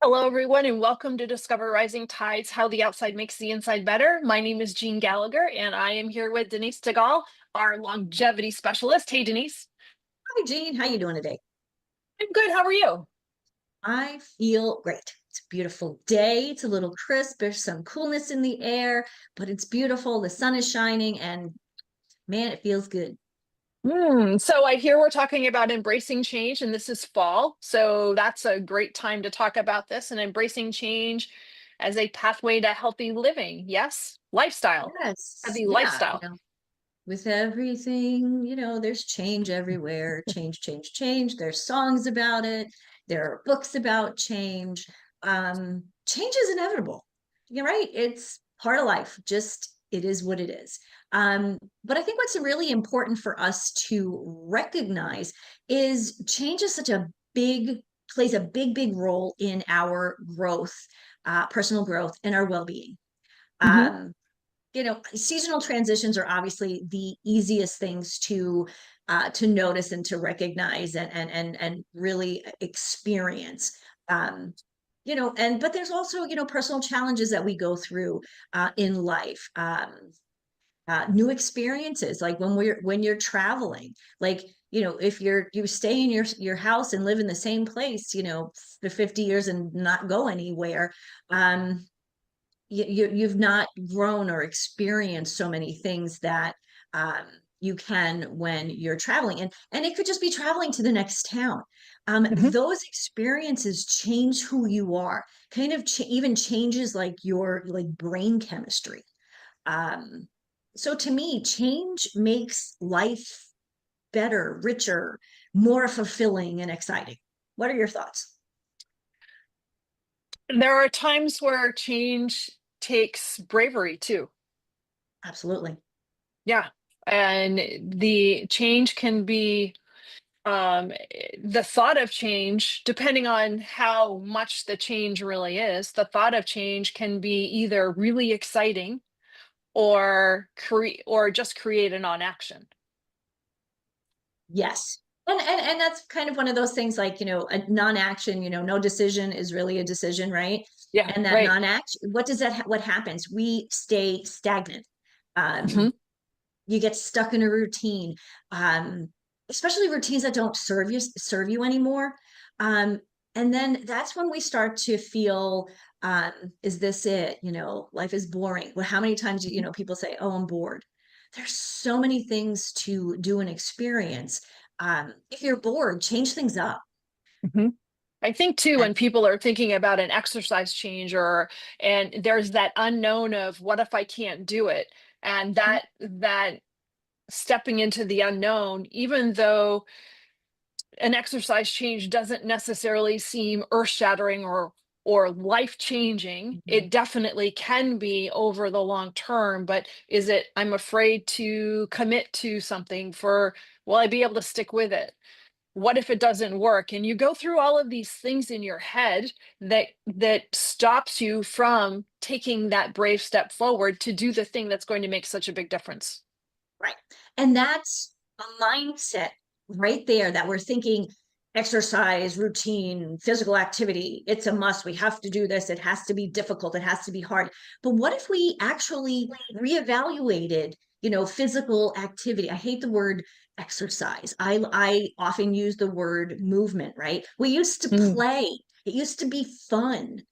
Hello, everyone, and welcome to Discover Rising Tides, How the Outside Makes the Inside Better. My name is Jeanne Gallagher, and I am here with Denise Stegall, our longevity specialist. Hey, Denise. Hi, Jeanne. How you doing today? I'm good. How are you? I feel great. It's a beautiful day. It's a little crisp. There's some coolness in the air, but it's beautiful. The sun is shining, and man, it feels good. So I hear we're talking about embracing change, and this is fall. So that's a great time to talk about this and embracing change as a pathway to healthy living. Yes, lifestyle, Yes. healthy Yeah. lifestyle. With everything, there's change everywhere. Change, change, change. There's songs about it. There are books about change. Change is inevitable. You're right. It's part of life. Just it is what it is. But I think what's really important for us to recognize is change is such a big plays a big, big role in our growth, personal growth, and our well-being. Mhm. Um, Seasonal transitions are obviously the easiest things to notice and to recognize and really experience. Um, and but there's also personal challenges that we go through in life. New experiences, like when you're traveling, like if you stay in your house and live in the same place for 50 years and not go anywhere. You've not grown or experienced so many things that um, you can when you're traveling, and it could just be traveling to the next town. Mhm. Those experiences change who you are, kind of even changes like your like brain chemistry. um, so to me, change makes life better, richer, more fulfilling and exciting. What are your thoughts? There are times where change takes bravery too. Absolutely. Yeah. And the change can be the thought of change, depending on how much the change really is, the thought of change can be either really exciting or just create a non-action. Yes. And that's kind of one of those things, like, a non-action, no decision is really a decision, right? Yeah, And that right. non-action, what happens? We stay stagnant. Hmm. Um, you get stuck in a routine, um, especially routines that don't serve you anymore. Um, and then that's when we start to feel, um, is this it? Life is boring. Well, how many times people say, "Oh, I'm bored." There's so many things to do and experience. If you're bored, change things up. Hmm. I think too, And when people are thinking about an exercise change and there's that unknown of what if I can't do it? And that stepping into the unknown, even though an exercise change doesn't necessarily seem earth-shattering or life-changing. Mhm. It definitely can be over the long term, but is it, I'm afraid to commit to something for, will I be able to stick with it? What if it doesn't work? And you go through all of these things in your head that stops you from taking that brave step forward to do the thing that's going to make such a big difference. Right. And that's a mindset right there, that we're thinking exercise, routine, physical activity, it's a must. We have to do this. It has to be difficult. It has to be hard. But what if we actually reevaluated, physical activity? I hate the word exercise. I often use the word movement, right? We used to Mm. play. It used to be fun.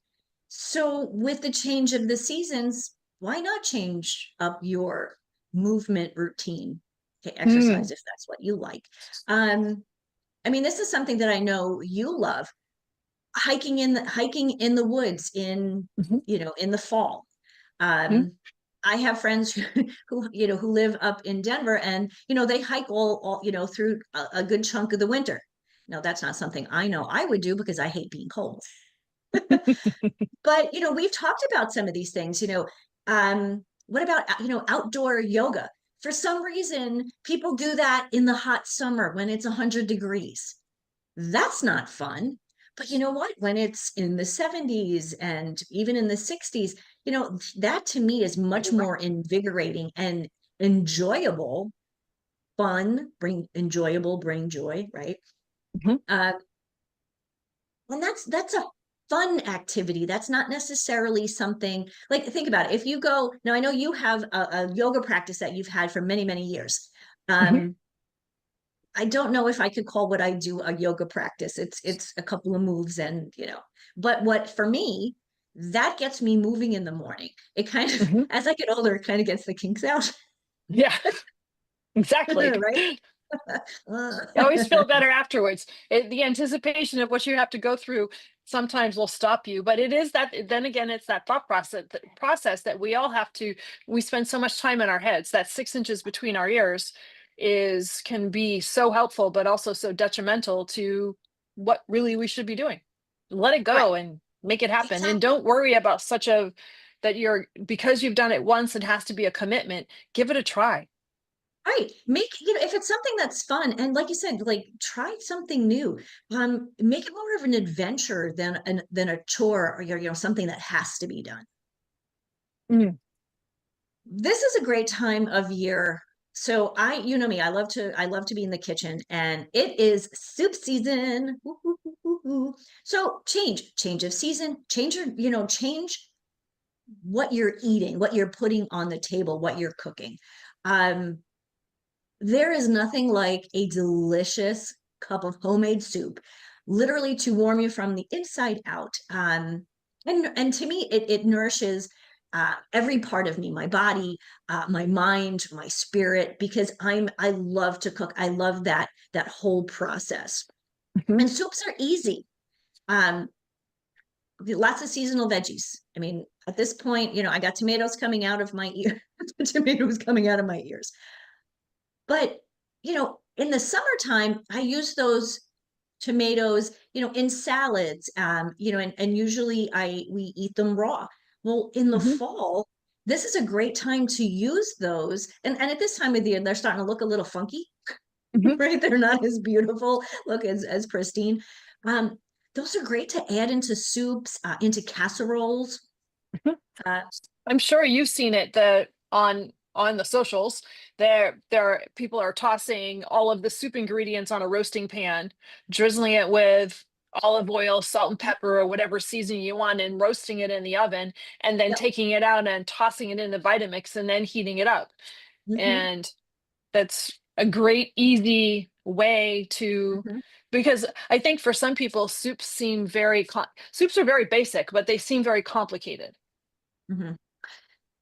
So with the change of the seasons, why not change up your movement routine? Okay, exercise Mm. if that's what you like. Um, I mean, this is something that I know you love. Hiking in the woods Mhm. in the fall. Mhm. Um, I have friends who live up in Denver, and they hike all through a good chunk of the winter. No, that's not something I know I would do because I hate being cold. But we've talked about some of these things. What about outdoor yoga? For some reason, people do that in the hot summer when it's 100 degrees. That's not fun. But you know what? When it's in the 70s and even in the 60s, that to me is much more invigorating and enjoyable. Bring joy, right? Mhm. Uh, and that's a fun activity. That's not necessarily something like, think about it. If you go, now I know you have a yoga practice that you've had for many, many years. Mhm. I don't know if I could call what I do a yoga practice. It's a couple of moves and, but what for me, that gets me moving in the morning. It kind of, Mhm. as I get older, it kind of gets the kinks out, Yeah, exactly. right? You always feel better afterwards. The anticipation of what you have to go through sometimes will stop you, but it is that, then again, it's that thought process that we all have to, we spend so much time in our heads. That 6 inches between our ears is can be so helpful, but also so detrimental to what really we should be doing. Let it Right. go and make it happen. And Exactly. don't worry about such a that you're because you've done it once, it has to be a commitment. Give it a try. Right. Make, if it's something that's fun, and like you said, like try something new. Make it more of an adventure than a chore or something that has to be done. Mm. This is a great time of year. So you know me, I love to be in the kitchen, and it is soup season. Woo, woo, woo, woo, woo. So change of season, change what you're eating, what you're putting on the table, what you're cooking. Um, there is nothing like a delicious cup of homemade soup, literally to warm you from the inside out. And to me, it nourishes every part of me, my body, my mind, my spirit, because I love to cook. I love that whole process. Mhm. And soups are easy. Um, Lots of seasonal veggies. I mean, at this point, I got tomatoes coming out of my ear, tomatoes coming out of my ears. But, in the summertime, I use those tomatoes, in salads, and usually we eat them raw. Well, in the Mhm. fall, this is a great time to use those. And at this time of the year, they're starting to look a little funky, Mhm. right? They're not as beautiful, look as pristine. Um, those are great to add into soups, into casseroles. Mhm. Uh, I'm sure you've seen it on the socials. People are tossing all of the soup ingredients on a roasting pan, drizzling it with olive oil, salt and pepper, or whatever seasoning you want, and roasting it in the oven, and then yep. taking it out and tossing it in the Vitamix and then heating it up. Hmm. And that's a great, easy way to Hmm. because I think for some people soups are very basic, but they seem very complicated. Hmm.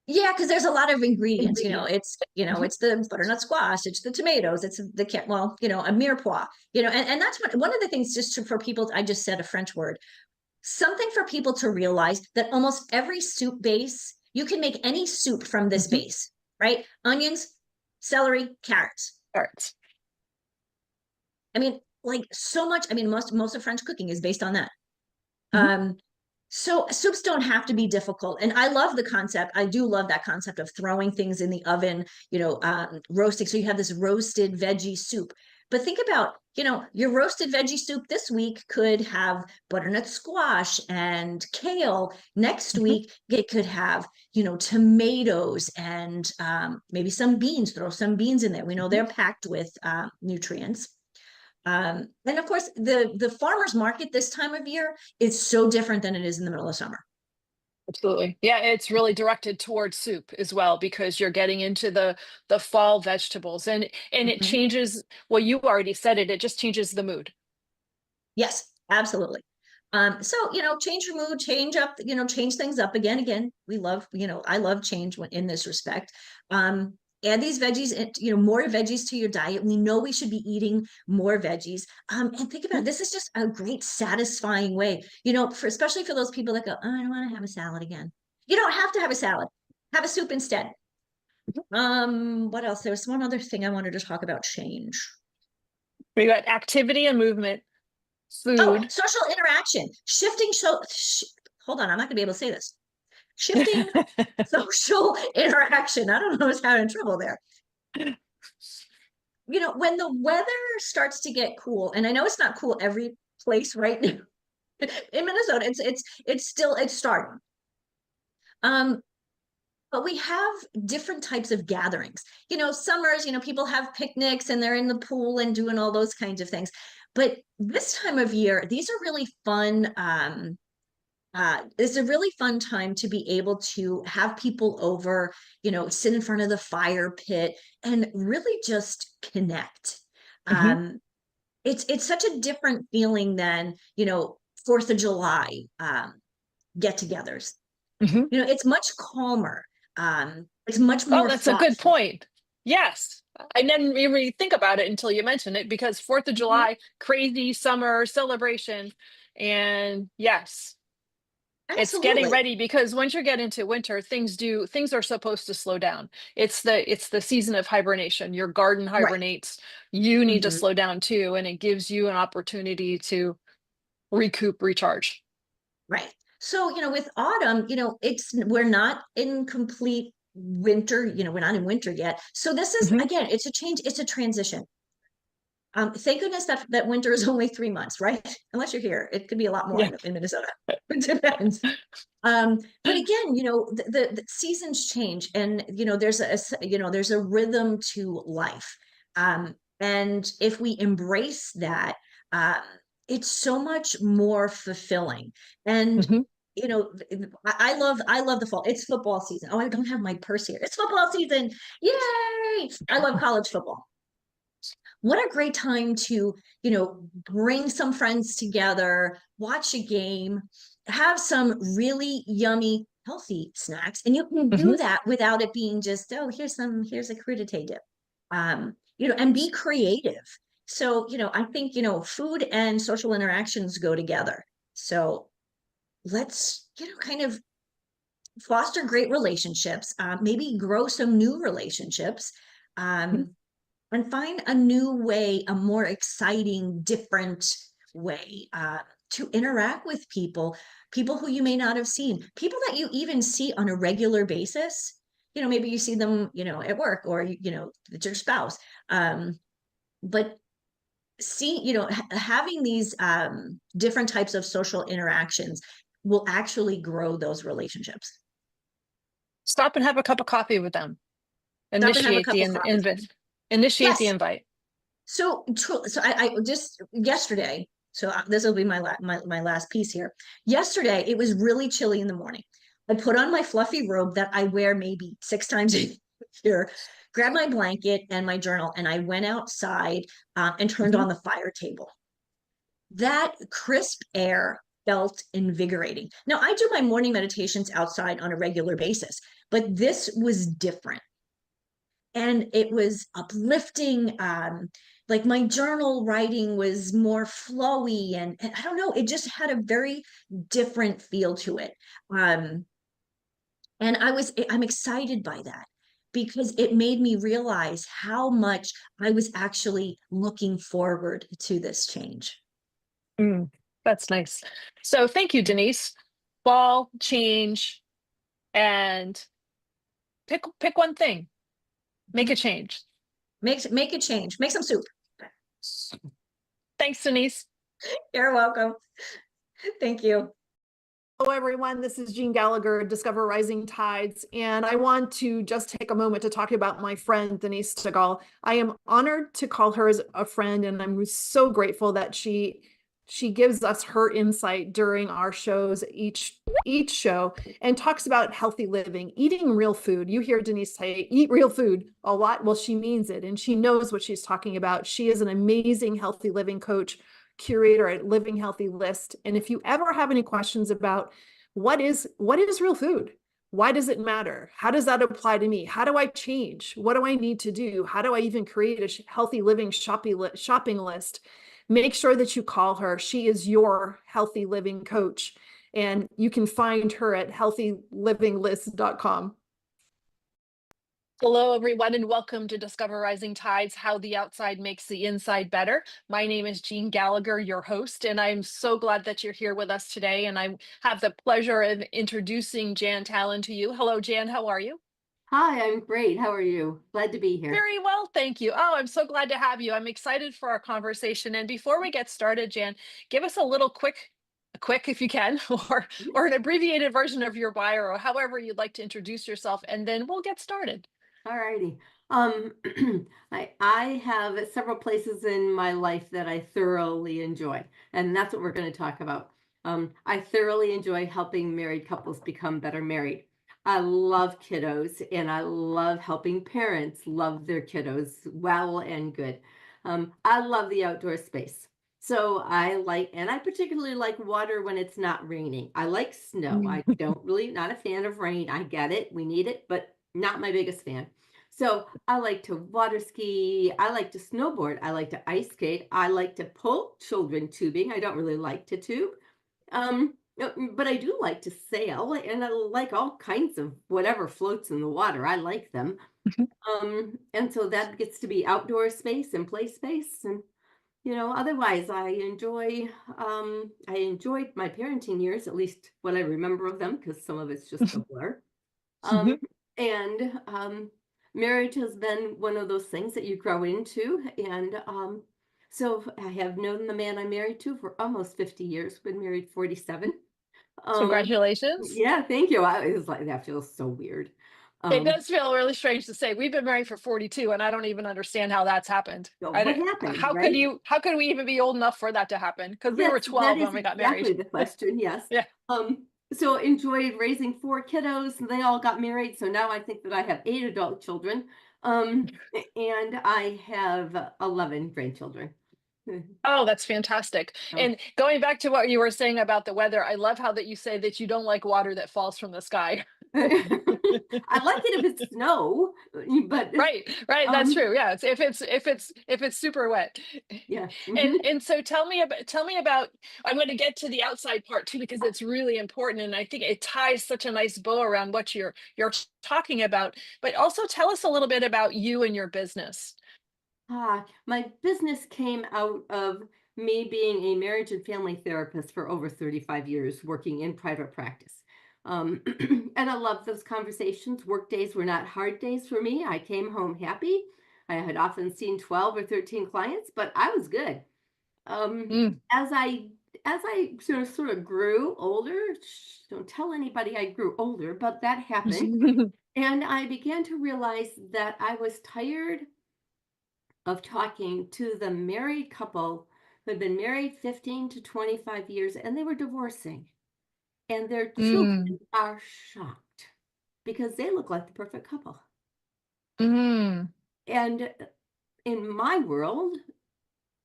Yeah, because there's a lot of ingredients. Ingredient. It's the butternut squash, it's the tomatoes, it's the a mirepoix. And that's one of the things, for people. I just said a French word. Something for people to realize that almost every soup base, you can make any soup from this Mhm. base, right? Onions, celery, carrots. Carrots. I mean, like so much. I mean, most of French cooking is based on that. Mhm. Um, so soups don't have to be difficult. And I love the concept. I do love that concept of throwing things in the oven, roasting. So you have this roasted veggie soup. But think about, your roasted veggie soup this week could have butternut squash and kale. Next Mhm. week, it could have, tomatoes and maybe some beans. Throw some beans in there. We know Mhm. they're packed with nutrients. And of course, the farmers market this time of year is so different than it is in the middle of summer. Absolutely. Yeah, it's really directed towards soup as well because you're getting into the fall vegetables and it Mhm. changes, well, you already said it, it just changes the mood. Yes, absolutely. So change your mood, change up, change things up again. Again, we love, I love change in this respect. Add these veggies, and more veggies to your diet. We know we should be eating more veggies. And think about Mhm. it, this is just a great, satisfying way, especially for those people that go, oh, I don't want to have a salad again. You don't have to have a salad. Have a soup instead. Mhm. What else? There was one other thing I wanted to talk about change. We got activity and movement, Oh, food. social interaction, hold on, I'm not gonna be able to say this. Shifting social interaction. I don't know what's having trouble there. When the weather starts to get cool, and I know it's not cool every place right now in Minnesota, it's starting. Um, but we have different types of gatherings. Summers, people have picnics and they're in the pool and doing all those kinds of things. But this time of year, these are really fun. It's a really fun time to be able to have people over, sit in front of the fire pit and really just connect. Hmm. Um, it's such a different feeling than, 4th of July get-togethers. Hmm. It's much calmer. It's much Oh, more that's a good thoughtful. point. Yes. I didn't really think about it until you mentioned it because Fourth of Mhm. July, crazy summer celebration. And yes, it's getting Absolutely. ready because once you get into winter, things are supposed to slow down. It's the season of hibernation. Your garden Right. hibernates. You need to Mhm. slow down too, and it gives you an opportunity to recoup, recharge. Right. So, with autumn, we're not in complete winter, we're not in winter yet. So this is Hmm. again, it's a change, it's a transition. Thank goodness that winter is only 3 months, right? Unless you're here, it could be a lot more Yeah. in Minnesota. It depends. But again, the seasons change, and there's a rhythm to life. And if we embrace that, um, it's so much more fulfilling. And Hmm. I love the fall. It's football season. Oh, I don't have my purse here. It's football season. Yay! I love college football. What a great time to, bring some friends together, watch a game, have some really yummy, healthy snacks. And you can Hmm. do that without it being just, oh, here's a crudité dip. And be creative. So, I think, food and social interactions go together. So let's, kind of foster great relationships, maybe grow some new relationships. Um, and find a new way, a more exciting, different way to interact with people who you may not have seen, people that you even see on a regular basis. Maybe you see them, at work, or it's your spouse. But having these different types of social interactions will actually grow those relationships. Stop and have a cup of coffee with them. Stop and have a Initiate cup the of coffee. initiate the Yes. invite. So I just yesterday, so this will be my last piece here. Yesterday, it was really chilly in the morning. I put on my fluffy robe that I wear maybe 6 times a year, grabbed my blanket and my journal, and I went outside and turned Mhm. on the fire table. That crisp air felt invigorating. Now, I do my morning meditations outside on a regular basis, but this was different, and it was uplifting. Like, my journal writing was more flowy, and I don't know, it just had a very different feel to it. um and I'm excited by that, because it made me realize how much I was actually looking forward to this change. Mm, that's nice. So thank you, Denise. Fall, change, and pick one thing. Make a Mhm. change. Make a change, make some soup. Thanks, Denise. You're welcome. Thank you. Hello, everyone. This is Jeanne Gallagher, Discover Rising Tides, and I want to just take a moment to talk about my friend Denise Stegall. I am honored to call her as a friend, and I'm so grateful that she gives us her insight during our shows, each show, and talks about healthy living, eating real food. You hear Denise say, "Eat real food" a lot. Well, she means it, and she knows what she's talking about. She is an amazing healthy living coach, curator at Living Healthy List. And if you ever have any questions about what is real food, why does it matter, how does that apply to me, how do I change, what do I need to do, how do I even create a healthy living shopping list, make sure that you call her. She is your healthy living coach, and you can find her at healthylivinglist.com. Hello, everyone, and welcome to Discover Rising Tides, How the Outside Makes the Inside Better. My name is Jeanne Gallagher, your host, and I'm so glad that you're here with us today. And I have the pleasure of introducing Jeanne Talen to you. Hello, Jeanne, how are you? Hi, I'm great. How are you? Glad to be here. Very well, thank you. Oh, I'm so glad to have you. I'm excited for our conversation. And before we get started, Jan, give us a little quick if you can, or an abbreviated version of your bio, or however you'd like to introduce yourself, and then we'll get started. All righty. Um, I have several places in my life that I thoroughly enjoy, and that's what we're going to talk about. I thoroughly enjoy helping married couples become better married. I love kiddos and I love helping parents love their kiddos well and good. I love the outdoor space. So and I particularly like water when it's not raining. I like snow. I don't really, not a fan of rain. I get it. We need it, but not my biggest fan. So I like to water ski. I like to snowboard. I like to ice skate. I like to pull children tubing. I don't really like to tube. But I do like to sail and I like all kinds of whatever floats in the water. I like them. And so that gets to be outdoor space and play space. And, otherwise I enjoyed my parenting years, at least what I remember of them, because some of it's just a blur. Um, and Marriage has been one of those things that you grow into. And so I have known the man I'm married to for almost 50 years, been married 47. Um, Congratulations. yeah, thank you. It was like, that feels so weird. It Um, does feel really strange to say. We've been married for 42 and I don't even understand how that's happened. so I what don't, happened, right? how could we even be old enough for that to happen? Because we were That 12 is when we got married. exactly the question, yes. Yeah. So enjoyed raising 4 kiddos, and they all got married, so now I think that I have 8 adult children, and I have 11 grandchildren. Oh, that's fantastic. So And going back to what you were saying about the weather, I love how that you say that you don't like water that falls from the sky. I like it if it's snow, but, Right, right, that's um, true. Yeah, if it's super wet. yeah, And so tell me about I'm going to get to the outside part too because it's really important and I think it ties such a nice bow around what you're talking about. But also tell us a little bit about you and your business. my business came out of me being a marriage and family therapist for over 35 years, working in private practice. Um, and I love those conversations. Work days were not hard days for me. I came home happy. I had often seen 12 or 13 clients, but I was good. Um, Mm. as I as I sort of grew older, don't tell anybody I grew older, but that happened. And I began to realize that I was tired of talking to the married couple who had been married 15 to 25 years and they were divorcing. And their children Mm. are shocked because they look like the perfect couple. Mm. And in my world,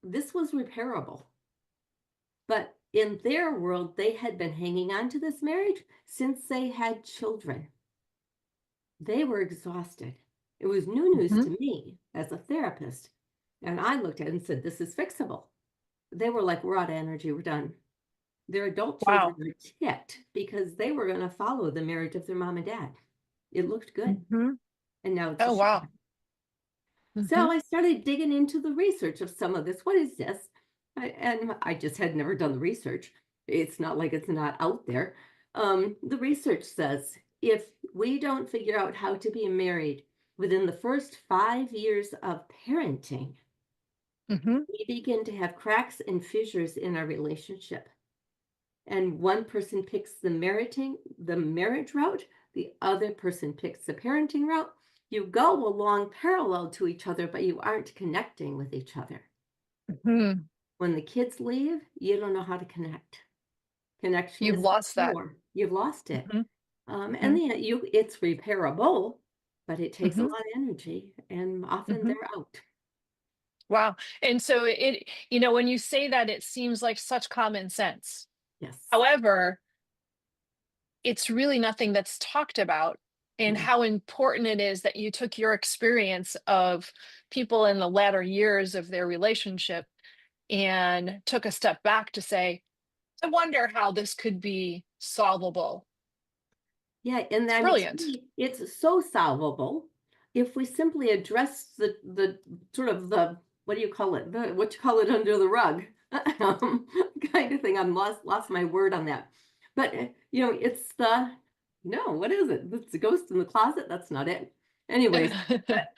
this was repairable. But in their world, they had been hanging on to this marriage since they had children. They were exhausted. It was new news Mhm. to me as a therapist. And I looked at it and said, this is fixable. They were like, we're out of energy, we're done. Their adult children Wow. were ticked because they were going to follow the marriage of their mom and dad. It looked good. Mhm. And now it's a Oh, shame. wow. So Mhm. I started digging into the research of some of this. What is this? And I just had never done the research. It's not like it's not out there. The research says if we don't figure out how to be married within the first 5 years of parenting, Mhm. we begin to have cracks and fissures in our relationship. And one person picks the marriage route, the other person picks the parenting route. You go along parallel to each other, but you aren't connecting with each other. Mhm. When the kids leave, you don't know how to connect. Connection You've is lost that. poor. You've lost it. Mhm. And Mhm. it's repairable, but it takes a Mhm. lot of energy, and often Mhm. they're out. Wow. And so when you say that, it seems like such common sense. Yes. However, it's really nothing that's talked about and No. how important it is that you took your experience of people in the latter years of their relationship and took a step back to say, I wonder how this could be solvable. Yeah, and It's I mean, to brilliant. me, it's so solvable if we simply address the sort of the what do you call it? What you call it under the rug um, kind of thing. I'm lost my word on that, but it's the no. What is it? It's the ghost in the closet. That's not it. Anyways,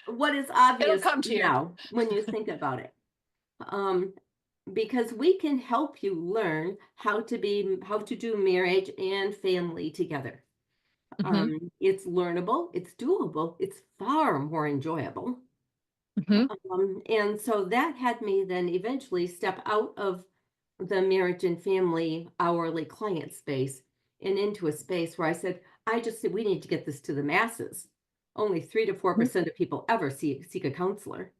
what is It'll obvious come to you. now when you think about it? Um, because we can help you learn how to do marriage and family together. Hmm. It's learnable, it's doable, it's far more enjoyable. Hmm. And so that had me then eventually step out of the marriage and family hourly client space and into a space where I said, I just said we need to get this to the masses. Only 3 to Mhm. 4% of people ever seek a counselor.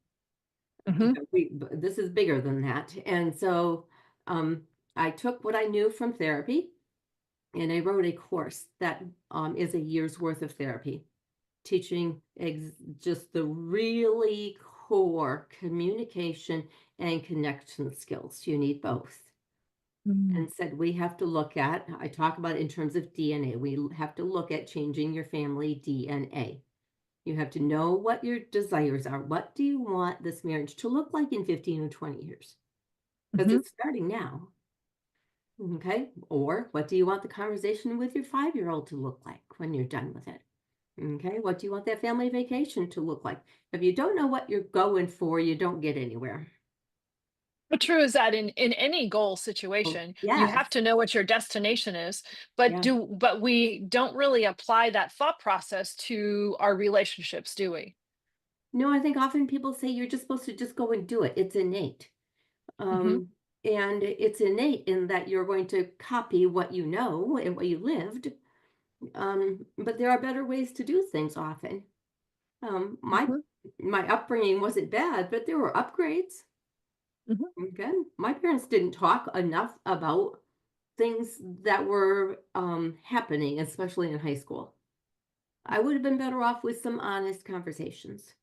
Mhm. This is bigger than that. And so um, I took what I knew from therapy and I wrote a course that is a year's worth of therapy, teaching just the really core communication and connection skills. You need both. Mm. And said we have to look at, I talk about it in terms of DNA. Have to look at changing your family DNA. You have to know what your desires are. What do you want this marriage to look like in 15 or 20 years? Because Mhm. it's starting now. Okay. Or what do you want the conversation with your 5-year-old to look like when you're done with it? Okay. What do you want that family vacation to look like? If you don't know what you're going for, you don't get anywhere. But true is that in any goal Oh, situation, you have yes. to know what your destination is, Yeah. but we don't really apply that thought process to our relationships, do we? No, I think often people say you're just supposed to just go and do it. It's innate. Mhm. Um, and it's innate in that you're going to copy what you know and what you lived. But there are better ways to do things often. Um, my Mhm. my upbringing wasn't bad, but there were upgrades. Mhm. Okay. My parents didn't talk enough about things that were happening, especially in high school. I would have been better off with some honest conversations.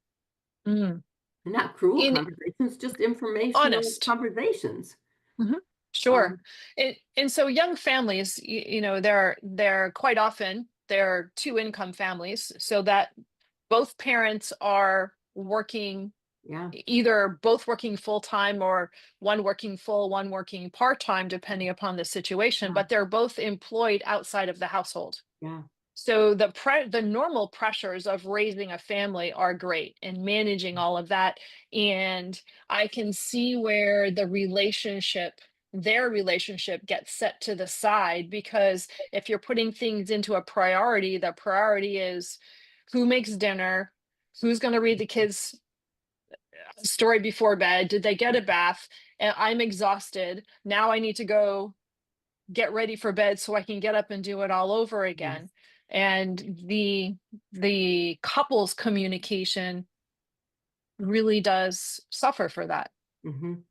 Mm. Not cruel In conversations, just informational honest. conversations. Mhm. Sure. Um, And so young families, they're quite often they're two income families, so that both parents are working, yeah, either both working full time or one working full, one working part time, depending upon the situation, yeah, but they're both employed outside of the household. yeah. So the normal pressures of raising a family are great and managing all of that. And I can see where their relationship gets set to the side, because if you're putting things into a priority, the priority is who makes dinner, who's going to read the kids a story before bed, did they get a bath, and I'm exhausted. Now I need to go get ready for bed so I can get up and do it all over Yes. again. And the couple's communication really does suffer for that. Mhm.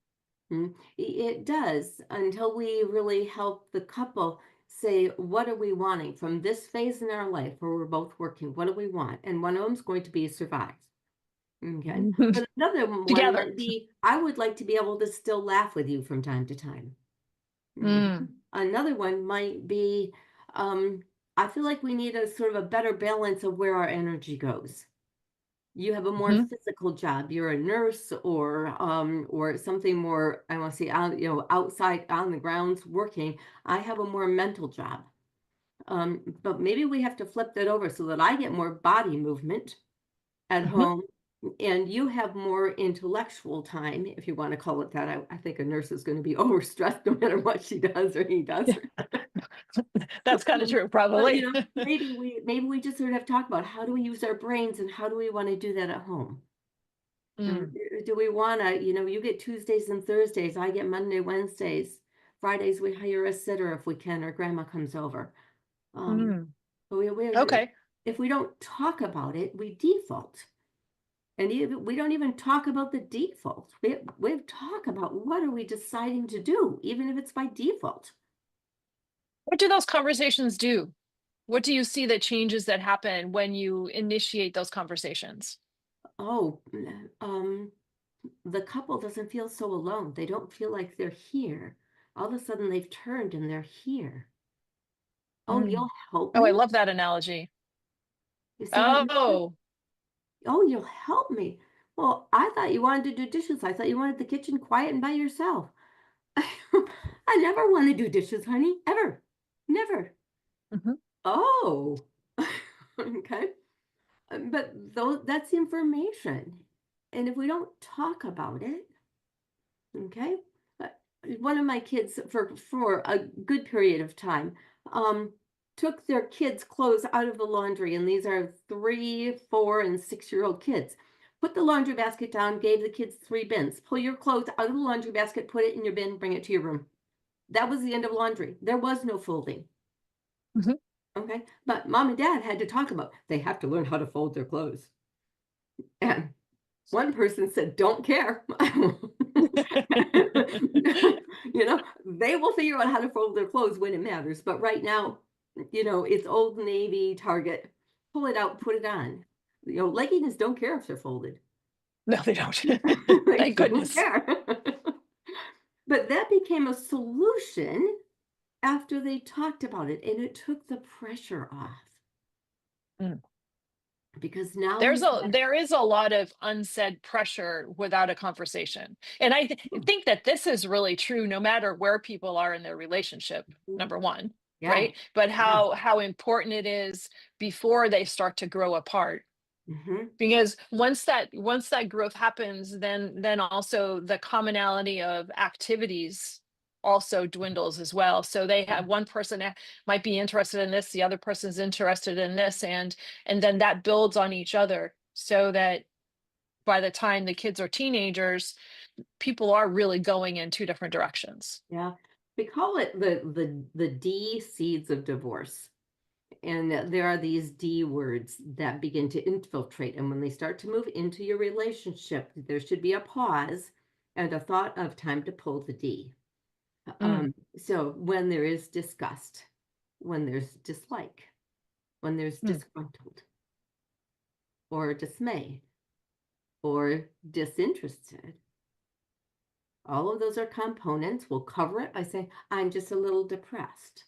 It does until we really help the couple say, what are we wanting from this phase in our life where we're both working? What do we want? And one of them's going to be survive. Okay. But another one Together. might be, I would like to be able to still laugh with you from time to time. Mm, Another one might be, um, I feel like we need a sort of a better balance of where our energy goes. You have a more mhm, physical job. You're a nurse or something more, I want to say out, outside on the grounds working. I have a more mental job. But maybe we have to flip that over so that I get more body movement at mhm. home and you have more intellectual time, if you want to call it that. I think a nurse is going to be overstressed no matter what she does or he does. Yeah, that's kind of true, But probably. maybe we just sort of talk about how do we use our brains and how do we want to do that at home. Mm, Do we wanna, you get Tuesdays and Thursdays, I get Monday, Wednesdays. Fridays, we hire a sitter if we can, or grandma comes over. Um, mm. but Okay. if we don't talk about it, we default. And even, we don't even talk about the default. We talk about what are we deciding to do, even if it's by default. What do those conversations do? What do you see the changes that happen when you initiate those conversations? Oh, the couple doesn't feel so alone. They don't feel like they're here. All of a sudden, they've turned and they're here. Oh, Mm. you'll help Oh, I me? love that analogy. You see what I mean? Oh. Oh, you'll help me. Well, I thought you wanted to do dishes. I thought you wanted the kitchen quiet and by yourself. I never want to do dishes, honey. Ever. Never. Mhm, Oh. Okay. But that's information. And if we don't talk about it, okay. Uh, One of my kids for a good period of time um took their kids' clothes out of the laundry, and these are 3, 4, and 6-year-old kids. Put the laundry basket down, gave the kids 3 bins. Pull your clothes out of the laundry basket, put it in your bin, bring it to your room. That was the end of laundry. There was no folding. Mhm. Okay. But mom and dad had to talk about they have to learn how to fold their clothes. And one person said, don't care. They will figure out how to fold their clothes when it matters. But right now, it's Old Navy, Target. Pull it out, put it on. Leggings don't care if they're folded. No, they don't. They Thank don't goodness. care. But that became a solution after they talked about it, and it took the pressure off Mm. because now There's we a there is a lot of unsaid pressure without a conversation. And I think that this is really true no matter where people are in their relationship, number one, yeah, right? But yeah. how important it is before they start to grow apart. Hmm. Because once that growth happens, then also the commonality of activities also dwindles as well. So they have one person might be interested in this, the other person's interested in this, and then that builds on each other so that by the time the kids are teenagers, people are really going in two different directions. Yeah. We call it the D seeds of divorce. And there are these D words that begin to infiltrate. And when they start to move into your relationship, there should be a pause and a thought of time to pull the D. Mm, So when there is disgust, when there's dislike, when there's mm. disgruntled or dismay or disinterested, all of those are components. We'll cover it by saying, I'm just a little depressed.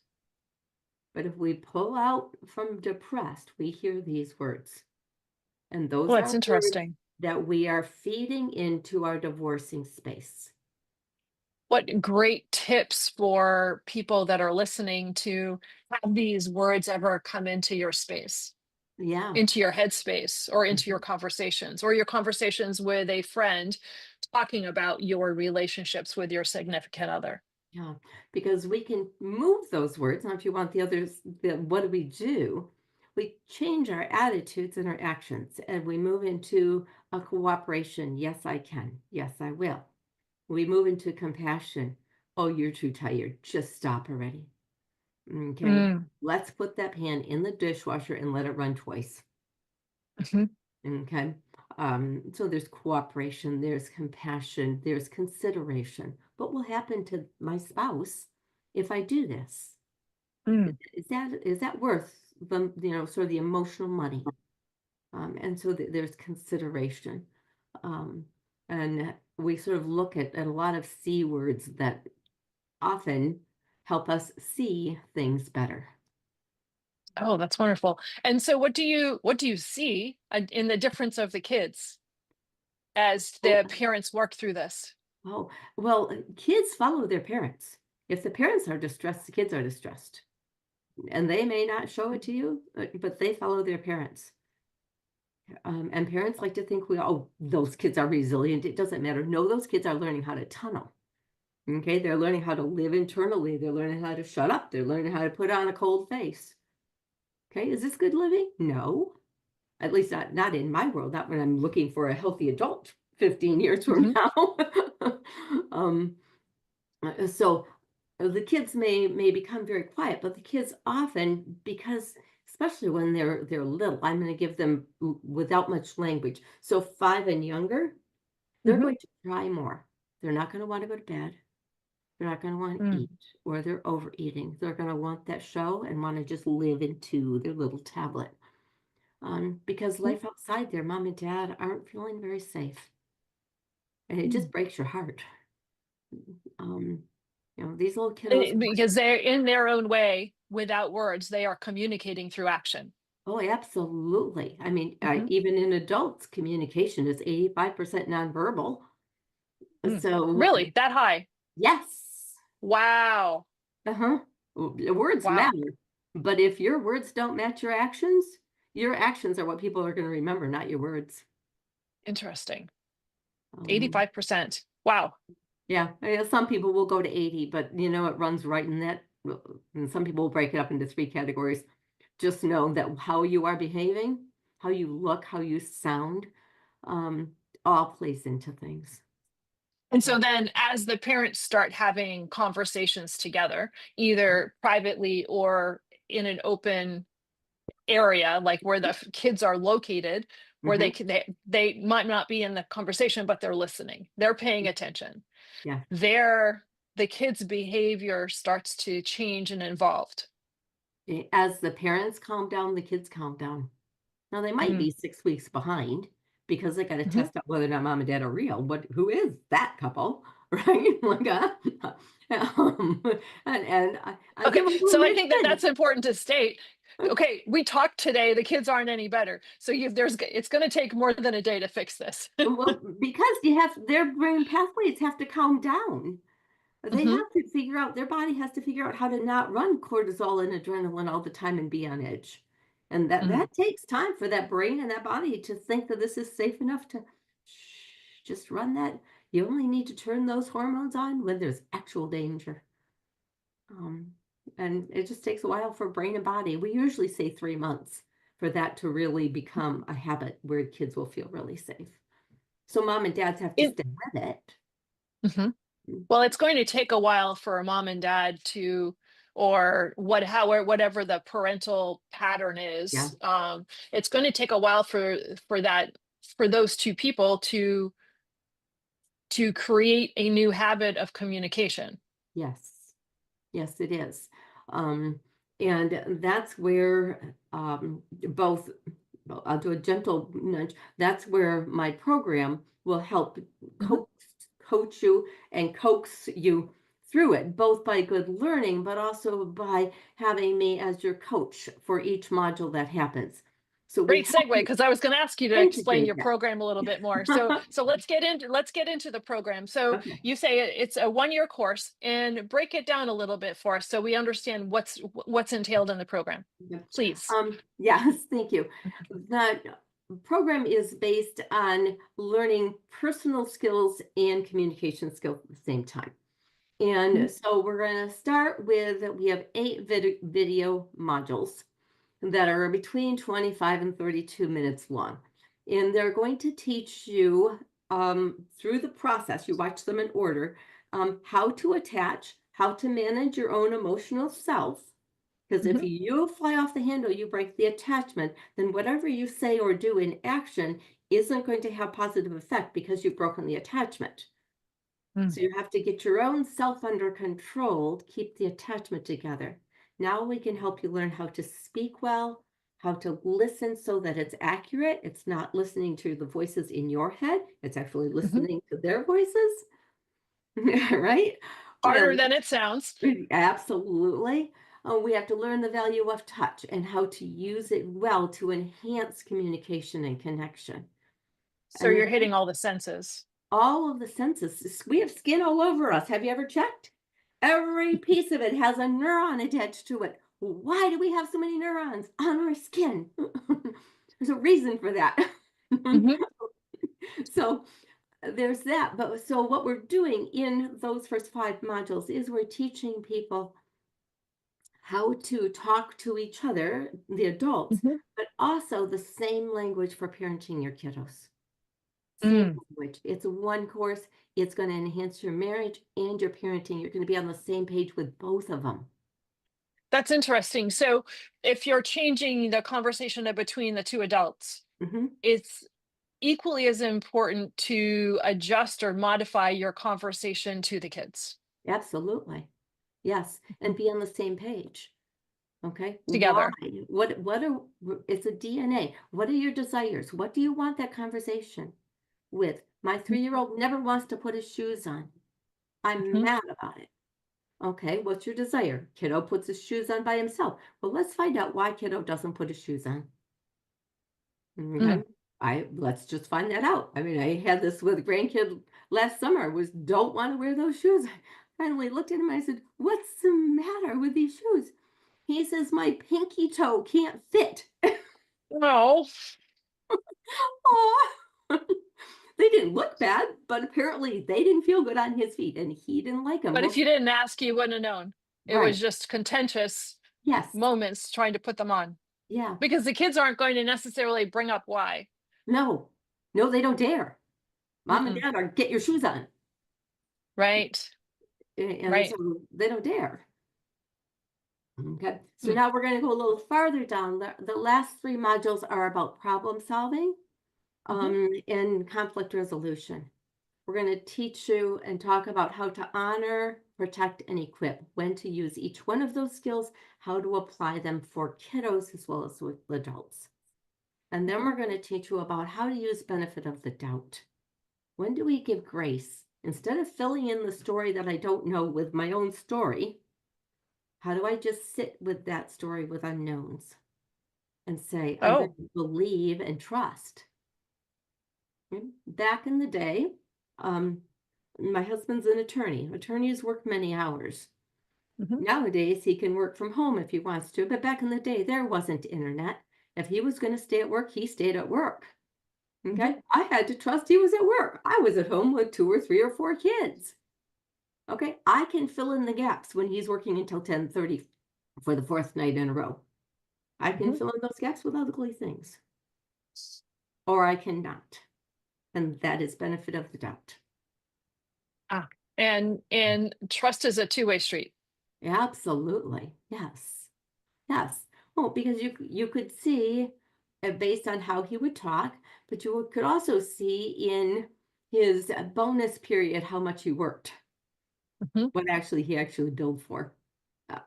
But if we pull out from depressed, we hear these words. And those Well, it's are words interesting. that we are feeding into our divorcing space. What great tips for people that are listening to have these words ever come into your space, Yeah. into your headspace, or into Mhm. your conversations, or your conversations with a friend talking about your relationships with your significant other. Yeah. Because we can move those words. Now, if you want the others, what do we do? We change our attitudes and our actions, and we move into a cooperation. Yes, I can. Yes, I will. We move into compassion. Oh, you're too tired. Just stop already. Okay. Mm, Let's put that pan in the dishwasher and let it run twice. mhm. Okay. So there's cooperation, there's compassion, there's consideration. What will happen to my spouse if I do this? Mm. Is that worth the sort of the emotional money? And so there's consideration. Um, and we sort of look at a lot of C words that often help us see things better. Oh, that's wonderful. And so what do you see in the difference of the kids as Oh, the parents work through this? oh, well, kids follow their parents. If the parents are distressed, the kids are distressed. And they may not show it to you, but they follow their parents. And parents like to think those kids are resilient. It doesn't matter. No, those kids are learning how to tunnel. Okay. They're learning how to live internally. They're learning how to shut up. They're learning how to put on a cold face. Okay. Is this good living? No, at least not in my world, not when I'm looking for a healthy adult 15 years from Mhm, now. um, so the kids may become very quiet, but the kids often, because especially when they're little, I'm going to give them without much language. So 5 and younger, they're mhm, going to cry more. They're not going to want to go to bed. They're not going to want to mm, eat, or they're overeating. They're going to want that show and want to just live into their little tablet. Because mm, life outside their mom and dad aren't feeling very safe, and it mm. just breaks your heart. Um, these little kiddos. Because they're in their own way, without words, they are communicating through action. Oh, absolutely. I mean, Mhm, even in adults, communication is 85% nonverbal. mm. So, Really? That high? yes. Wow. Uh-huh. Words Wow. matter. But if your words don't match your actions are what people are going to remember, not your words. Interesting. Um, 85%. Wow. yeah, some people will go to 80, but it runs right in that. And some people will break it up into 3 categories. Just know that how you are behaving, how you look, how you sound, um, all plays into things. And so then as the parents start having conversations together, either privately or in an open area, like where the kids are located, where Mhm. they might not be in the conversation, but they're listening, they're paying attention. Yeah. The kids' behavior starts to change and evolved. As the parents calm down, the kids calm down. Now they might Mm, be 6 weeks behind because they gotta mhm. test out whether or not mom and dad are real. Who is that couple? Right? Like, um, and I Okay, give them so I think that permission. that's important to state. Okay, we talked today, the kids aren't any better. So it's going to take more than a day to fix this. Well, because their brain pathways have to calm down. They Mhm, have to figure out their body has to figure out how to not run cortisol and adrenaline all the time and be on edge. And mm. that takes time for that brain and that body to think that this is safe enough to just run that. You only need to turn those hormones on when there's actual danger. Um, and it just takes a while for brain and body. We usually say 3 months for that to really become a habit where kids will feel really safe. So mom and dads have to It, stay with it. mhm. Mm. Well, it's going to take a while for a mom and dad to, or whatever the parental pattern Yeah. is. It's going to take a while for that, for those two people to create a new habit of communication. Yes. Yes, it is. Um, and that's where both, well, I'll do a gentle nudge. That's where my program will help Mhm, coach, coach you and coax you through it, both by good learning, but also by having me as your coach for each module that happens. So we great help segue, you because I was going to ask you to explain integrate your program a little bit more. So that. let's get into the program. So Okay. you say it's a 1 year course, and break it down a little bit for us so we understand what's entailed in the program, Yep. please. Yes, thank you. The program is based on learning personal skills and communication skills at the same time. Mhm, And so we're going to start with, we have 8 video modules that are between 25 and 32 minutes long. And they're going to teach you through the process, you watch them in order, how to attach, how to manage your own emotional self, because if mhm, you fly off the handle, you break the attachment, then whatever you say or do in action isn't going to have positive effect because you've broken the attachment. mm, So you have to get your own self under control to keep the attachment together. Now we can help you learn how to speak well, how to listen so that it's accurate. It's not listening to the voices in your head, it's actually mhm. listening to their voices, right? Harder And than it sounds. absolutely. We have to learn the value of touch and how to use it well to enhance communication and connection. So And you're then hitting all the senses. all of the senses, we have skin all over us. Have you ever checked? Every piece of it has a neuron attached to it. Why do we have so many neurons on our skin? There's a reason for that. Mhm, So there's that. But so what we're doing in those first 5 modules is we're teaching people how to talk to each other, the adults, mhm, but also the same language for parenting your kiddos. Same mm. language. It's one course. It's going to enhance your marriage and your parenting. You're going to be on the same page with both of them. That's interesting. So if you're changing the conversation between the two adults, Hmm. it's equally as important to adjust or modify your conversation to the kids Absolutely. Yes. Mhm. And be on the same page. Okay. Why? Together. What are, it's a DNA. What are your desires? What do you want that conversation with? My 3-year-old never wants to put his shoes on. I'm Mhm, mad about it. Okay, what's your desire? Kiddo puts his shoes on by himself. Well, let's find out why kiddo doesn't put his shoes on. mm, Okay. Let's just find that out. I mean, I had this with a grandkid last summer, was don't want to wear those shoes. I finally looked at him and I said, "What's the matter with these shoes?" He says, "My pinky toe can't fit." no, Oh, they didn't look bad, but apparently they didn't feel good on his feet and he didn't like them. but if Well, you didn't ask, you wouldn't have known. It was right. just contentious Yes. moments trying to put them on Yeah. because the kids aren't going to necessarily bring up why. No. No, they don't dare. Mom and Mm-mm. dad are get your shoes on. Right. And Right. so they don't dare. Okay, so Mm. now we're going to go a little farther down. The last three modules are about problem solving Mhm. and conflict resolution. We're going to teach you and talk about how to honor, protect, and equip, when to use each one of those skills, how to apply them for kiddos as well as with adults. And then Mhm. we're going to teach you about how to use benefit of the doubt. When do we give grace? Instead of filling in the story that I don't know with my own story, how do I just sit with that story with unknowns and say, I'm going Oh. to believe and trust? Back in the day, um, my husband's an attorney. Attorneys work many hours. Mhm. Nowadays, he can work from home if he wants to, but back in the day, there wasn't internet. If he was going to stay at work, he stayed at work. Mhm. Okay. I had to trust he was at work. I was at home with 2 or 3 or 4 kids. Okay. I can fill in the gaps when he's working until 10:30 for the fourth night in a row. I can Mhm. fill in those gaps with ugly things, or I cannot. And that is benefit of the doubt. Ah, and trust is a two-way street. Absolutely. Yes. Yes. Well, because you could see based on how he would talk, but you could also see in his bonus period how much he worked, Mhm. what actually he actually billed for.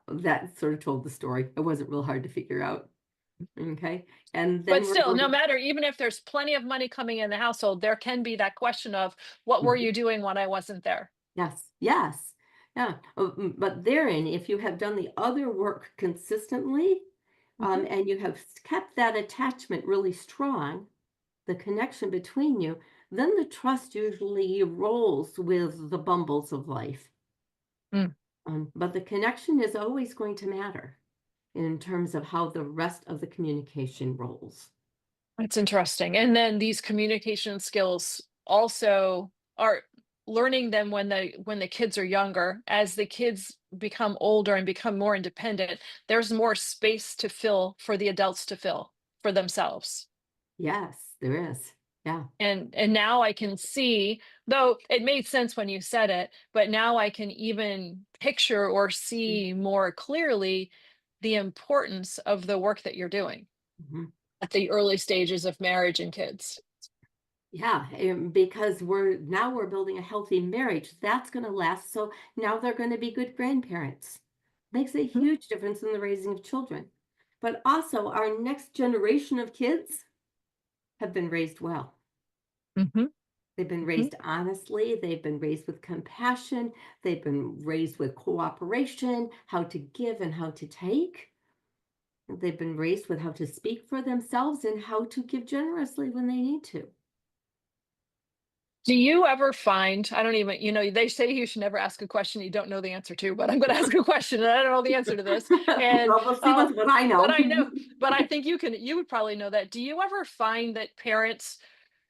That sort of told the story. It wasn't real hard to figure out. Okay. And But then we're still, no going, matter, even if there's plenty of money coming in the household, there can be that question of, what were Mhm. you doing when I wasn't there? Yes, yes. Yeah. But therein, if you have done the other work consistently, Mhm. and you have kept that attachment really strong, the connection between you, then the trust usually rolls with the bumbles of life. Mm. But the connection is always going to matter in terms of how the rest of the communication rolls. That's interesting. And then these communication skills also are learning them when the kids are younger. As the kids become older and become more independent, there's more space to fill for the adults to fill for themselves. Yes, there is. Yeah. And now I can see, though it made sense when you said it, but now I can even picture or see more clearly the importance of the work that you're doing Mhm. at the early stages of marriage and kids. Yeah, because we're building a healthy marriage that's going to last. So now they're going to be good grandparents. Makes a Mhm. huge difference in the raising of children. But also, our next generation of kids have been raised well. Mhm. They've been Mhm. raised honestly, they've been raised with compassion, they've been raised with cooperation, how to give and how to take. They've been raised with how to speak for themselves and how to give generously when they need to. Do you ever find, I don't even, they say you should never ask a question you don't know the answer to, but I'm going to ask a question and I don't know the answer to this. And, Well, we'll see what I but know. I know, but I think you would probably know that. Do you ever find that parents,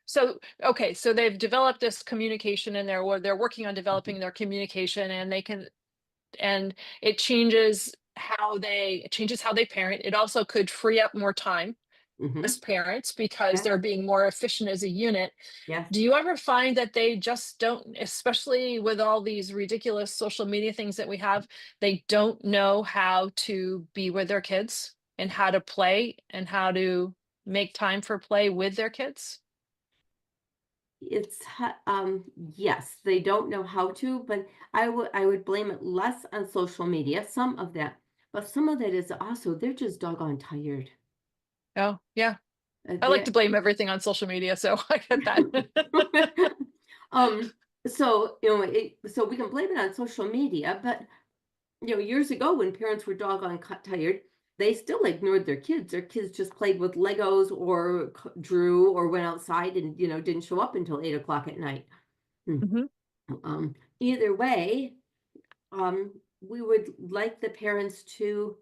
so, okay, so they've developed this communication in there where they're working on developing their communication and and it changes how they parent. It also could free up more time as Mhm. parents because Yeah. they're being more efficient as a unit. Yes. Do you ever find that they just don't, especially with all these ridiculous social media things that we have, they don't know how to be with their kids and how to play and how to make time for play with their kids? Yes, they don't know how to, but I would blame it less on social media, some of that, but some of that is also they're just doggone tired. Oh, yeah. I like They're to blame everything on social media, so I get that. um, so so we can blame it on social media, but years ago when parents were doggone tired, they still ignored their kids. Their kids just played with Legos or drew or went outside and didn't show up until 8 o'clock at night. Hmm. Mhm. Either way, we would like the parents to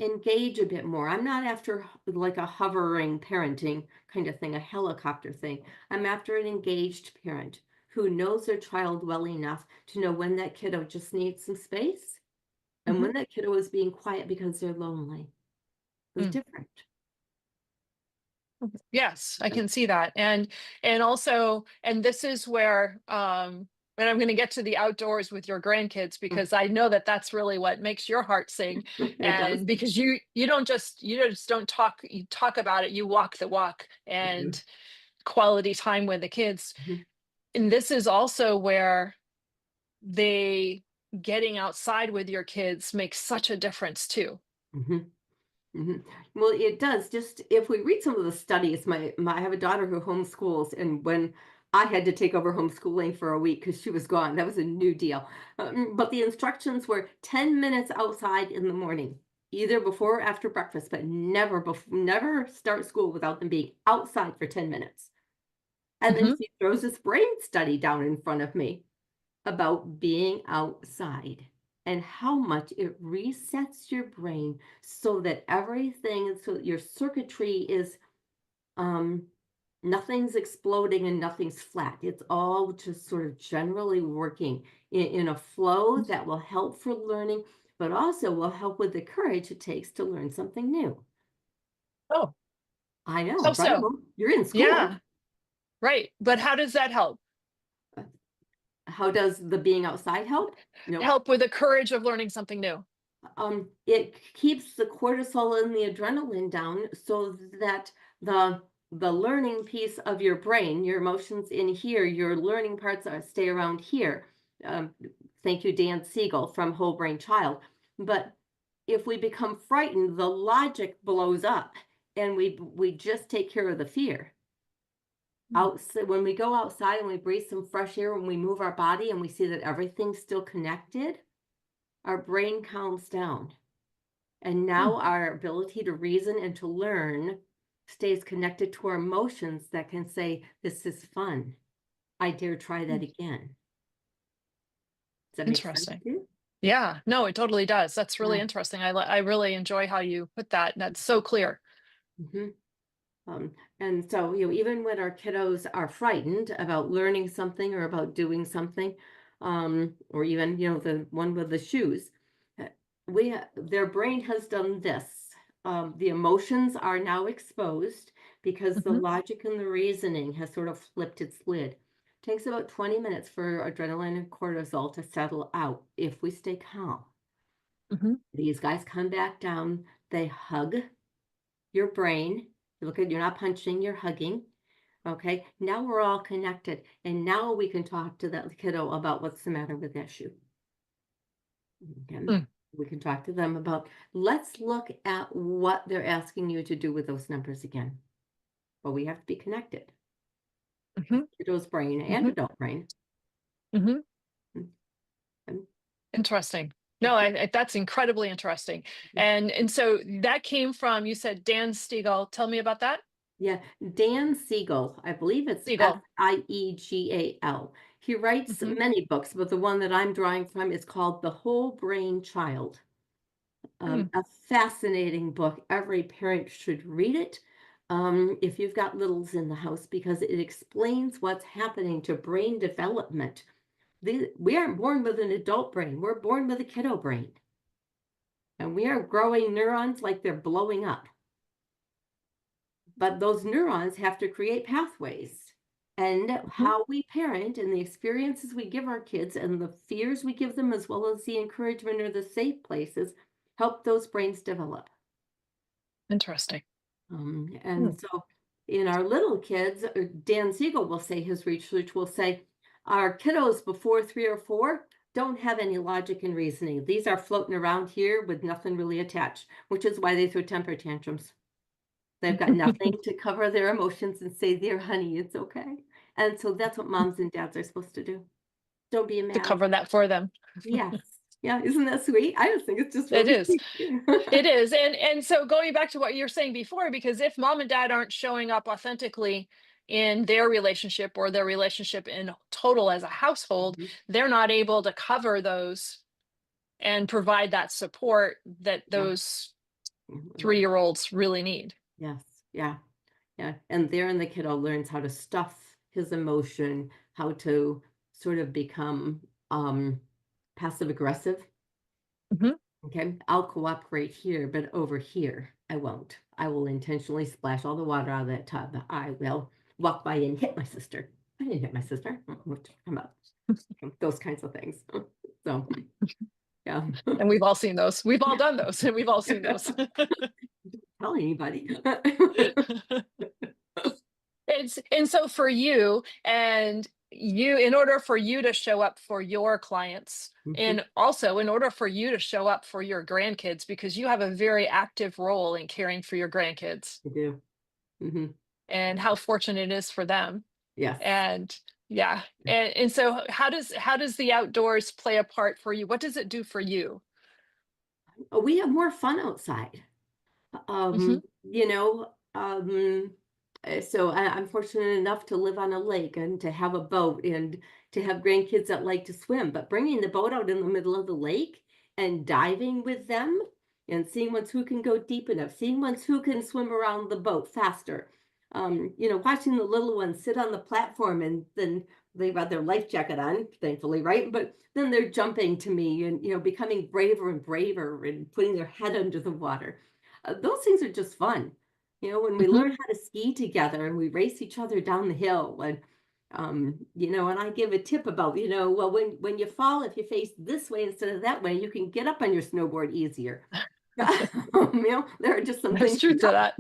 engage a bit more. I'm not after like a hovering parenting kind of thing, a helicopter thing. I'm after an engaged parent who knows their child well enough to know when that kiddo just needs some space and Mhm. when that kiddo is being quiet because they're lonely. It's Mm. different. Yes, I can see that. And also, and this is where And I'm going to get to the outdoors with your grandkids because I know that that's really what makes your heart sing. It does. And because you just don't talk, you talk about it, you walk the walk, Mhm, and quality time with the kids. mhm, And this is also where they getting outside with your kids makes such a difference too. mhm. Mhm. Well, it does. Just if we read some of the studies, I have a daughter who homeschools, and when I had to take over homeschooling for a week because she was gone, that was a new deal. But the instructions were 10 minutes outside in the morning, either before or after breakfast, but never start school without them being outside for 10 minutes. And then Hmm. she throws this brain study down in front of me about being outside and how much it resets your brain so that everything, so that your circuitry is um nothing's exploding and nothing's flat. It's all just sort of generally working in a flow that will help for learning, but also will help with the courage it takes to learn something new. Oh, I know, how right? so? Well, you're in school. Yeah, right. But how does that help? How does the being outside help? No. Help with the courage of learning something new. It keeps the cortisol and the adrenaline down so that the the learning piece of your brain, your emotions in here, your learning parts are stay around here. Um, Thank you, Dan Siegel from Whole Brain Child. But if we become frightened, the logic blows up, and we just take care of the fear. Mm. Outside, when we go outside and we breathe some fresh air, when we move our body and we see that everything's still connected, our brain calms down. And Mm. now our ability to reason and to learn stays connected to our emotions that can say, this is fun. I dare try that Mm. again. Does that make sense Interesting. to you? Yeah, no, it totally does. That's really Yeah. interesting. I really enjoy how you put that. That's so clear. Mhm. And so, even when our kiddos are frightened about learning something or about doing something, or even, the one with the shoes, uh, their brain has done this. The emotions are now exposed because the Hmm. logic and the reasoning has sort of flipped its lid. Takes about 20 minutes for adrenaline and cortisol to settle out if we stay calm. Hmm. These guys come back down, they hug your brain. You're not punching, you're hugging. Okay, now we're all connected, and now we can talk to that kiddo about what's the matter with that shoe. And Mm. we can talk to them about, let's look at what they're asking you to do with those numbers again. But we have to be connected, Hmm. kiddo's brain and Hmm. adult brain. Hmm. Mm, mm, Interesting. No, that's incredibly interesting. mm. And so that came from, you said Dan Stegall. Tell me about that. Yeah, Dan Siegel, I believe it's Stegall. Siegal. He writes Hmm. many books, but the one that I'm drawing from is called The Whole Brain Child. Mm. A fascinating book. Every parent should read it if you've got littles in the house because it explains what's happening to brain development. We aren't born with an adult brain, we're born with a kiddo brain. And we are growing neurons like they're blowing up. But those neurons have to create pathways. And Hmm. how we parent and the experiences we give our kids and the fears we give them, as well as the encouragement or the safe places, help those brains develop. Interesting. Mm. And so in our little kids, Dan Siegel will say, his research will say, our kiddos before 3 or 4 don't have any logic and reasoning. These are floating around here with nothing really attached, which is why they throw temper tantrums. They've got nothing to cover their emotions and say, "Dear honey, it's okay." And so that's what moms and dads are supposed to do. Don't be To mad. cover that for them. Yes. Yeah, isn't that sweet? I just think it's just It really is. sweet. It is. And so going back to what you're saying before, because if mom and dad aren't showing up authentically in their relationship or their relationship in total as a household, Mhm. they're not able to cover those and provide that support that Yeah. those Mhm. 3-year-olds really need. Yes. Yeah. Yeah. And therein the kiddo learns how to stuff his emotion, how to sort of become passive aggressive. Mhm. Okay. I'll cooperate here, but over here, I won't. I will intentionally splash all the water out of that tub. I will walk by and hit my sister. I didn't hit my sister. What you talking about? Those kinds of things. So, yeah. And we've all seen those. We've all done those, and we've all seen those. Tell anybody. And so for you, and you, in order for you to show up for your clients, Mhm, and also in order for you to show up for your grandkids, because you have a very active role in caring for your grandkids, I do. Hmm. and how fortunate it is for them. Yes. And yeah, and so how does the outdoors play a part for you? What does it do for you? We have more fun outside. Hmm. You know, so I'm fortunate enough to live on a lake and to have a boat and to have grandkids that like to swim. But bringing the boat out in the middle of the lake and diving with them and seeing ones who can go deep enough, seeing ones who can swim around the boat faster. Watching the little ones sit on the platform and then they've got their life jacket on, thankfully, right? But then they're jumping to me and becoming braver and braver and putting their head under the water. Those things are just fun. When we Hmm. learn how to ski together and we race each other down the hill and I give a tip about, well, when you fall, if you face this way instead of that way, you can get up on your snowboard easier. There are just some There's things, truth to that.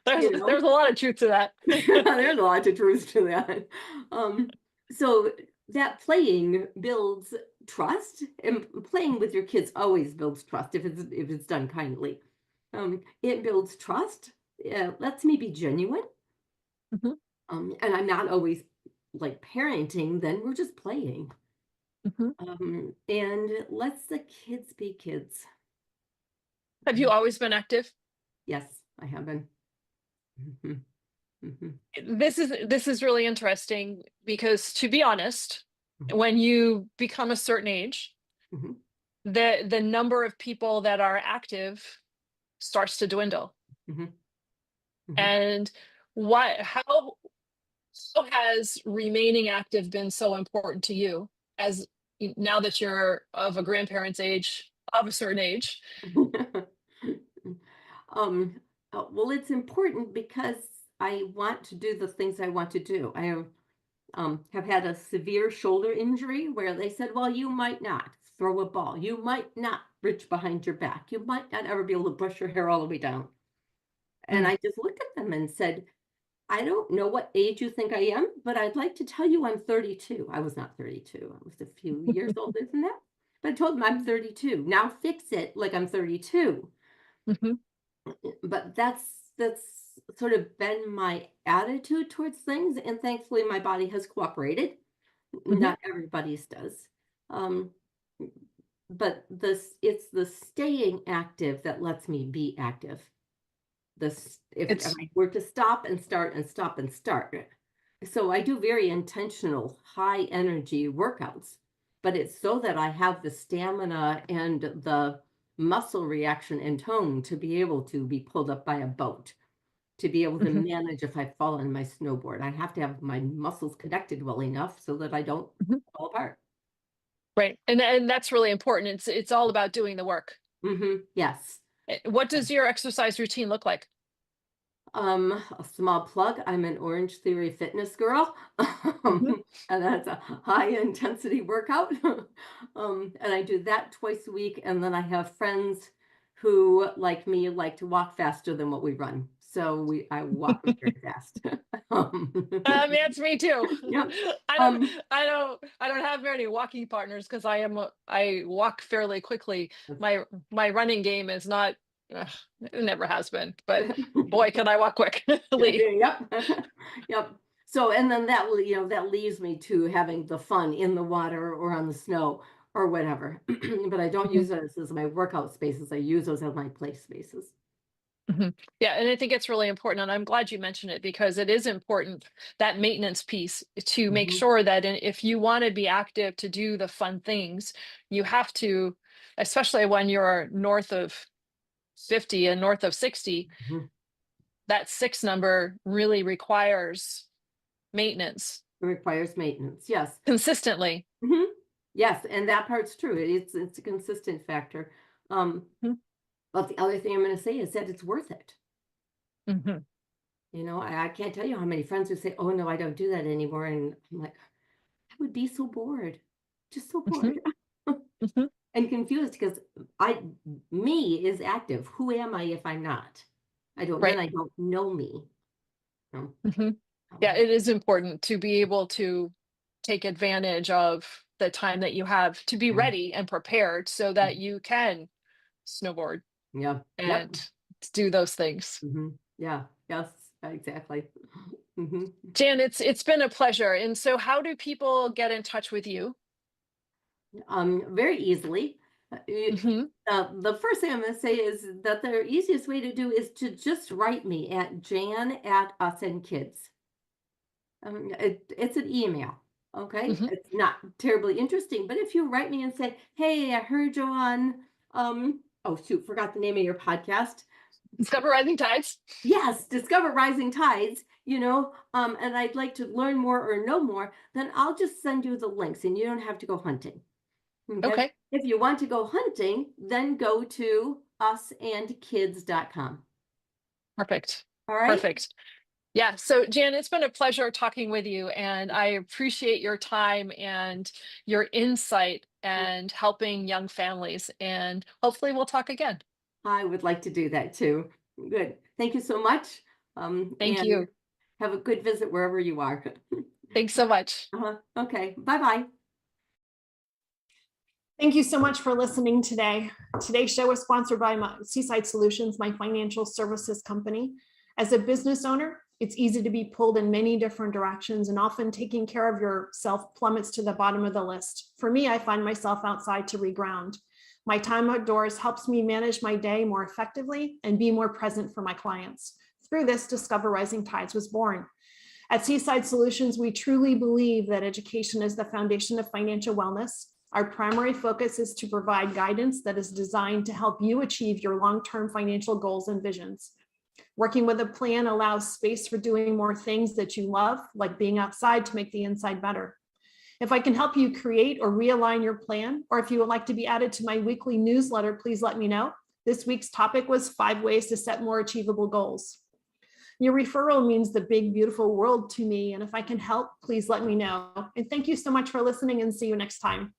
there's you know, there's a lot of truth to that. there's a lot of truth to that. Um, so that playing builds trust, and playing with your kids always builds trust if it's done kindly. It builds trust. Lets me be genuine. Mhm, And I'm not always like parenting. Then we're just playing. mhm. And it lets the kids be kids. Have you always been active? Yes, I have been. Mhm, mhm, This is really interesting because, to be honest, mhm, when you become a certain age, mhm, the number of people that are active starts to dwindle. mhm, mhm. And what how has remaining active been so important to you, as now that you're of a grandparent's age, of a certain age? Um, well, it's important because I want to do the things I want to do. I have had a severe shoulder injury where they said, well, you might not throw a ball. You might not reach behind your back. You might not ever be able to brush your hair all the way down. And Mm, I just looked at them and said, I don't know what age you think I am, but I'd like to tell you I'm 32. I was not 32. I was a few years older than that. But I told them I'm 32. Now fix it like I'm 32. mhm, But that's sort of been my attitude towards things, and thankfully my body has cooperated. mhm. Not everybody's does. Um, but it's the staying active that lets me be active. This if It's I were to stop and start and stop and start. So I do very intentional, high energy workouts, but it's so that I have the stamina and the muscle reaction and tone to be able to be pulled up by a boat, to be able to Mhm, manage if I fall on my snowboard. I have to have my muscles connected well enough so that I don't mhm. fall apart. Right, and that's really important. It's all about doing the work. Yes. What does your exercise routine look like? A small plug, I'm an Orange Theory fitness girl. Mhm, And that's a high intensity workout. And I do that twice a week. And then I have friends who, like me, like to walk faster than what we run. So I walk very fast. Um, that's me too. yeah. I don't, Um, I don't have very walking partners because I walk fairly quickly. My running game is not, ugh, it never has been, but boy, can I walk quickly. Yep. Yep. So, and then that leaves me to having the fun in the water or on the snow or whatever. But I don't Mhm, use those as my workout spaces. I use those as my play spaces. mhm. Yeah, and I think it's really important, and I'm glad you mentioned it because it is important, that maintenance piece, to make Mhm, sure that if you want to be active, to do the fun things, you have to, especially when you're north of 50 and north of 60, mhm. that six number really requires maintenance It requires maintenance. Yes. consistently. Mhm. Yes, and that part's true. It's a consistent factor. Um, Mhm, but the other thing I'm going to say is that it's worth it. mhm. I can't tell you how many friends who say, "Oh no, I don't do that anymore." And I'm like, I would be so bored, just so Mhm, bored mhm. and confused because I, me is active. Who am I if I'm not? Then Right. I don't know me. No. Mhm. Yeah, Um, it is important to be able to take advantage of the time that you have to be yeah. ready and prepared so that you can snowboard Yeah. Yep. and do those things. Yeah. Yes. Exactly. hmm Jan, it's been a pleasure. And so how do people get in touch with you? Very easily. Mhm. The first thing I'm going to say is that the easiest way to do is to just write me at Jan at Us and Kids. It's an email. Okay. Mhm. It's not terribly interesting, but if you write me and say, "Hey, I heard you on, oh shoot, forgot the name of your podcast." Discover Rising Tides. Yes, Discover Rising Tides, and I'd like to learn more or know more, then I'll just send you the links and you don't have to go hunting. Okay. Okay. If you want to go hunting, then go to usandkids.com. Perfect. All right. Perfect. Yeah. So, Jan, it's been a pleasure talking with you, and I appreciate your time and your insight and helping young families. And hopefully, we'll talk again. I would like to do that too. Good. Thank you so much. Thank And you. have a good visit wherever you are. Thanks so much. Okay. Bye bye. Thank you so much for listening today. Today's show is sponsored by Seaside Solutions, my financial services company. As a business owner, it's easy to be pulled in many different directions, and often taking care of yourself plummets to the bottom of the list. For me, I find myself outside to reground. My time outdoors helps me manage my day more effectively and be more present for my clients. Through this, Discover Rising Tides was born. At Seaside Solutions, we truly believe that education is the foundation of financial wellness. Our primary focus is to provide guidance that is designed to help you achieve your long-term financial goals and visions. Working with a plan allows space for doing more things that you love, like being outside to make the inside better. If I can help you create or realign your plan, or if you would like to be added to my weekly newsletter, please let me know. This week's topic was 5 ways to set more achievable goals. Your referral means the big, beautiful world to me, and if I can help, please let me know. And thank you so much for listening, and see you next time.